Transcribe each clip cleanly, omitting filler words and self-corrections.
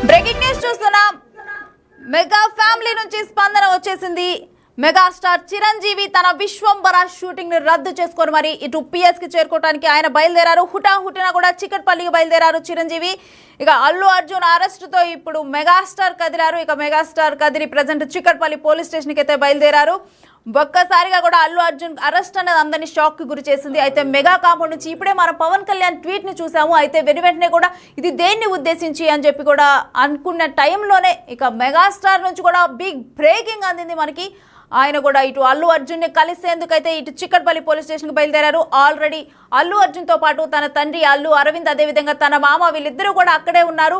Breaking news చూస్తున్నాం. Mega family నుంచి స్పందన వచ్చేసింది. మెగాస్టార్ చిరంజీవి తన విశ్వంబర షూటింగ్ ని రద్దు చేసుకొని మరి ఇటు పిఎస్ కి చేరుకోవడానికి ఆయన బయలుదేరారు. హుటాహుటిన కూడా చికట్పల్లికి బయలుదేరారు చిరంజీవి. ఇక అల్లు అర్జున్ అరెస్ట్ తో ఇప్పుడు మెగాస్టార్ కదిలారు. ఇక మెగాస్టార్ కదిలి ప్రజెంట్ చికట్పల్లి పోలీస్ స్టేషన్ కి అయితే బయలుదేరారు. ఒక్కసారిగా కూడా అల్లు అర్జున్ అరెస్ట్ అనేది అందరినీ షాక్ కి గురి చేసింది. అయితే మెగా కాంపౌండ్ నుంచి ఇప్పుడే మనం పవన్ కళ్యాణ్ ట్వీట్ ని చూసాము. అయితే వెంటనే కూడా ఇది దేన్ని ఉద్దేశించి అని చెప్పి కూడా అనుకున్న టైంలోనే ఇక మెగాస్టార్ నుంచి కూడా బిగ్ బ్రేకింగ్ అందింది మనకి. ఆయన కూడా ఇటు అల్లు అర్జున్ని కలిసేందుకైతే ఇటు చిక్కట్పల్లి పోలీస్ స్టేషన్కి బయలుదేరారు. ఆల్రెడీ అల్లు అర్జున్తో పాటు తన తండ్రి అల్లు అరవింద్, అదేవిధంగా తన మామ వీళ్ళిద్దరూ కూడా అక్కడే ఉన్నారు.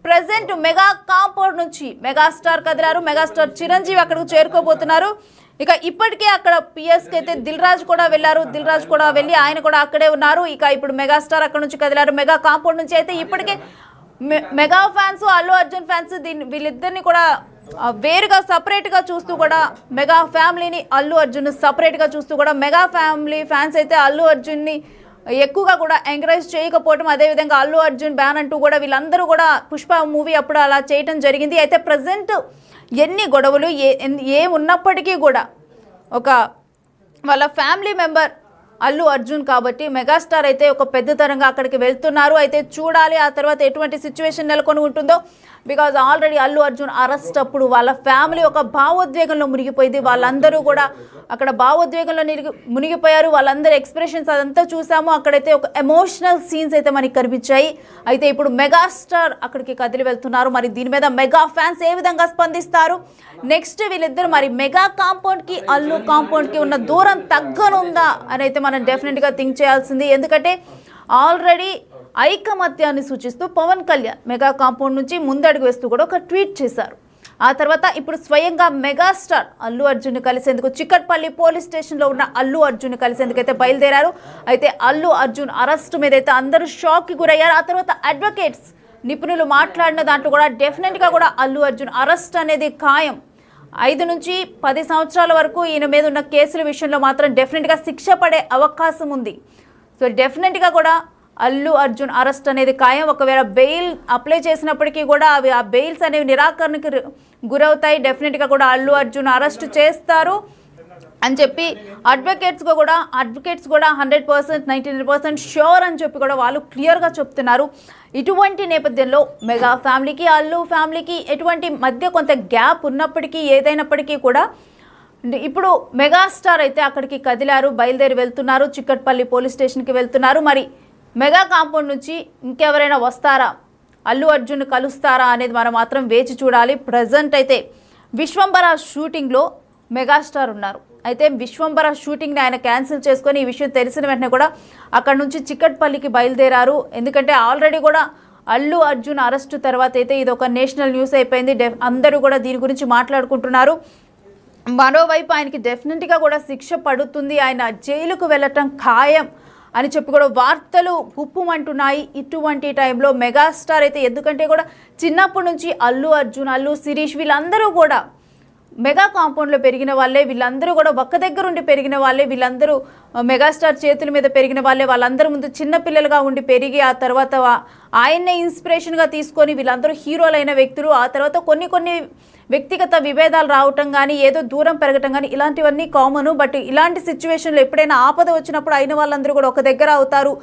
ప్రెసెంట్ మెగా కాంపౌండ్ నుంచి మెగాస్టార్ కదిలారు. మెగాస్టార్ చిరంజీవి అక్కడికి చేరుకోబోతున్నారు. ఇక ఇప్పటికే అక్కడ పిఎస్కి అయితే దిల్ రాజు కూడా వెళ్ళారు. దిల్ రాజు కూడా వెళ్ళి ఆయన కూడా అక్కడే ఉన్నారు. ఇక ఇప్పుడు మెగాస్టార్ అక్కడ నుంచి కదిలారు. మెగా కాంపౌండ్ నుంచి అయితే ఇప్పటికే mega fans, Allu Arjun fans వీళ్ళిద్దరిని కూడా వేరుగా సపరేట్గా చూస్తూ కూడా మెగా ఫ్యామిలీని అల్లు అర్జున్ సపరేట్గా చూస్తూ కూడా మెగా ఫ్యామిలీ ఫ్యాన్స్ అయితే అల్లు అర్జున్ని ఎక్కువగా కూడా ఎంకరేజ్ చేయకపోవడం, అదేవిధంగా అల్లు అర్జున్ బ్యాన్ అంటూ కూడా వీళ్ళందరూ కూడా పుష్ప మూవీ అప్పుడు అలా చేయటం జరిగింది. అయితే ప్రజెంట్ ఎన్ని గొడవలు ఉన్నప్పటికీ కూడా ఒక వాళ్ళ ఫ్యామిలీ మెంబర్ అల్లు అర్జున్ కాబట్టి మెగాస్టార్ అయితే ఒక పెద్ద తరంగా అక్కడికి వెళ్తున్నారు. అయితే చూడాలి ఆ తర్వాత ఎటువంటి సిచ్యువేషన్ నెలకొని ఉంటుందో. Because already Allu Arjun arrest అప్పుడు వాళ్ళ ఫ్యామిలీ ఒక భావోద్వేగంలో మునిగిపోయింది. వాళ్ళందరూ కూడా అక్కడ భావోద్వేగంలో మునిగిపోయారు. వాళ్ళందరూ ఎక్స్ప్రెషన్స్ అదంతా చూసాము. అక్కడైతే ఒక ఎమోషనల్ సీన్స్ అయితే మనకి కనిపించాయి. అయితే ఇప్పుడు మెగాస్టార్ అక్కడికి కదిలి వెళ్తున్నారు. మరి దీని మీద మెగా ఫ్యాన్స్ ఏ విధంగా స్పందిస్తారు, నెక్స్ట్ వీళ్ళిద్దరు మరి మెగా కాంపౌండ్కి అల్లు కాంపౌండ్కి ఉన్న దూరం తగ్గనుందా అని అయితే మనం డెఫినెట్గా థింక్ చేయాల్సింది. ఎందుకంటే ఆల్రెడీ ఐకమత్యాన్ని సూచిస్తూ పవన్ కళ్యాణ్ మెగా కాంపౌండ్ నుంచి ముందడుగు వేస్తూ కూడా ఒక ట్వీట్ చేశారు. ఆ తర్వాత ఇప్పుడు స్వయంగా మెగాస్టార్ అల్లు అర్జున్ కలిసేందుకు చిక్కట్పల్లి పోలీస్ స్టేషన్లో ఉన్న అల్లు అర్జున్ కలిసేందుకు అయితే బయలుదేరారు. అయితే అల్లు అర్జున్ అరెస్ట్ మీద అయితే అందరూ షాక్కి గురయ్యారు. ఆ తర్వాత అడ్వకేట్స్ నిపుణులు మాట్లాడిన దాంట్లో కూడా డెఫినెట్గా కూడా అల్లు అర్జున్ అరెస్ట్ అనేది ఖాయం. 5 నుంచి 10 సంవత్సరాల వరకు ఈయన మీద ఉన్న కేసుల విషయంలో మాత్రం డెఫినెట్గా శిక్ష పడే అవకాశం ఉంది. సో డెఫినెట్గా కూడా అల్లు అర్జున్ అరెస్ట్ అనేది ఖాయం. ఒకవేళ బెయిల్ అప్లై చేసినప్పటికీ కూడా ఆ బెయిల్స్ అనేవి నిరాకరణకి గురవుతాయి. డెఫినెట్గా కూడా అల్లు అర్జున్ అరెస్ట్ చేస్తారు అని చెప్పి అడ్వకేట్స్ కూడా 100%, 99% ష్యూర్ అని చెప్పి కూడా వాళ్ళు క్లియర్గా చెప్తున్నారు. ఇటువంటి నేపథ్యంలో మెగా ఫ్యామిలీకి అల్లు ఫ్యామిలీకి ఎటువంటి మధ్య కొంత గ్యాప్ ఉన్నప్పటికీ ఏదైనప్పటికీ కూడా ఇప్పుడు మెగాస్టార్ అయితే అక్కడికి కదిలారు, బయలుదేరి వెళ్తున్నారు. చిక్కట్పల్లి పోలీస్ స్టేషన్కి వెళ్తున్నారు. మరి మెగా కాంపౌండ్ నుంచి ఇంకెవరైనా వస్తారా, అల్లు అర్జున్ కలుస్తారా అనేది మనం మాత్రం వేచి చూడాలి. ప్రజెంట్ అయితే విశ్వంబర షూటింగ్లో మెగాస్టార్ ఉన్నారు. అయితే విశ్వంబర షూటింగ్ని ఆయన క్యాన్సిల్ చేసుకొని ఈ విషయం తెలిసిన వెంటనే కూడా అక్కడ నుంచి చిక్కట్పల్లికి బయలుదేరారు. ఎందుకంటే ఆల్రెడీ కూడా అల్లు అర్జున్ అరెస్టు తర్వాత అయితే ఇది ఒక నేషనల్ న్యూస్ అయిపోయింది. అందరూ కూడా దీని గురించి మాట్లాడుకుంటున్నారు. మరోవైపు ఆయనకి డెఫినెట్గా కూడా శిక్ష పడుతుంది, ఆయన జైలుకు వెళ్ళటం ఖాయం అని చెప్పి కూడా వార్తలు గుప్పుమంటున్నాయి. ఇటువంటి టైంలో మెగాస్టార్ అయితే ఎందుకంటే కూడా చిన్నప్పటి నుంచి అల్లు అర్జున్, అల్లు శిరీష్ వీళ్ళందరూ కూడా మెగా కాంపౌండ్లో పెరిగిన వాళ్ళే. వీళ్ళందరూ కూడా ఒక్క దగ్గర ఉండి పెరిగిన వాళ్ళే. వీళ్ళందరూ మెగాస్టార్ చేతుల మీద పెరిగిన వాళ్ళే. వాళ్ళందరూ ముందు చిన్నపిల్లలుగా ఉండి పెరిగి ఆ తర్వాత ఆయన్నే ఇన్స్పిరేషన్గా తీసుకొని వీళ్ళందరూ హీరోలైన వ్యక్తులు. ఆ తర్వాత కొన్ని వ్యక్తిగత విభేదాలు రావటం కానీ, ఏదో దూరం పెరగటం కానీ ఇలాంటివన్నీ కామను. బట్ ఇలాంటి సిచ్యువేషన్లో ఎప్పుడైనా ఆపద వచ్చినప్పుడు అయిన వాళ్ళందరూ కూడా ఒక దగ్గర అవుతారు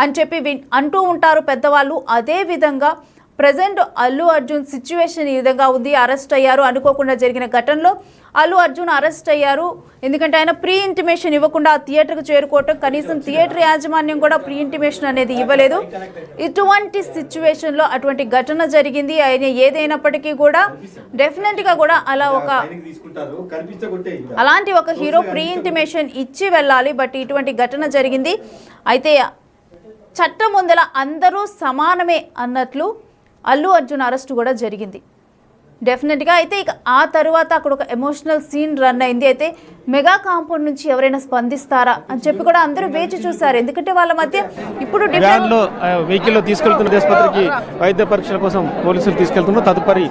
అని చెప్పి అంటూ ఉంటారు పెద్దవాళ్ళు. అదేవిధంగా ప్రజెంట్ అల్లు అర్జున్ సిచ్యువేషన్ ఈ విధంగా ఉంది. అరెస్ట్ అయ్యారు. అనుకోకుండా జరిగిన ఘటనలో అల్లు అర్జున్ అరెస్ట్ అయ్యారు. ఎందుకంటే ఆయన ప్రీ ఇంటిమేషన్ ఇవ్వకుండా థియేటర్కి చేరుకోవటం, కనీసం థియేటర్ యాజమాన్యం కూడా ప్రీ ఇంటిమేషన్ అనేది ఇవ్వలేదు. ఇటువంటి సిచ్యువేషన్లో అటువంటి ఘటన జరిగింది. ఆయన ఏదైనప్పటికీ కూడా డెఫినెట్గా కూడా అలాంటి ఒక హీరో ప్రీ ఇంటిమేషన్ ఇచ్చి వెళ్ళాలి. బట్ ఇటువంటి ఘటన జరిగింది. అయితే చట్టం ముందల అందరూ సమానమే అన్నట్లు అల్లు అర్జున్ అరెస్ట్ కూడా జరిగింది డెఫినెట్గా. అయితే ఇక ఆ తర్వాత అక్కడ ఒక ఎమోషనల్ సీన్ రన్ అయింది. అయితే మెగా కాంపౌండ్ నుంచి ఎవరైనా స్పందిస్తారా అని చెప్పి కూడా అందరూ వేచి చూశారు. ఎందుకంటే వాళ్ళ మధ్య ఇప్పుడు వెహికల్లో తీసుకెళ్తున్న ఆసుపత్రికి వైద్య పరీక్షల కోసం పోలీసులు తీసుకెళ్తున్నారు. తదుపరి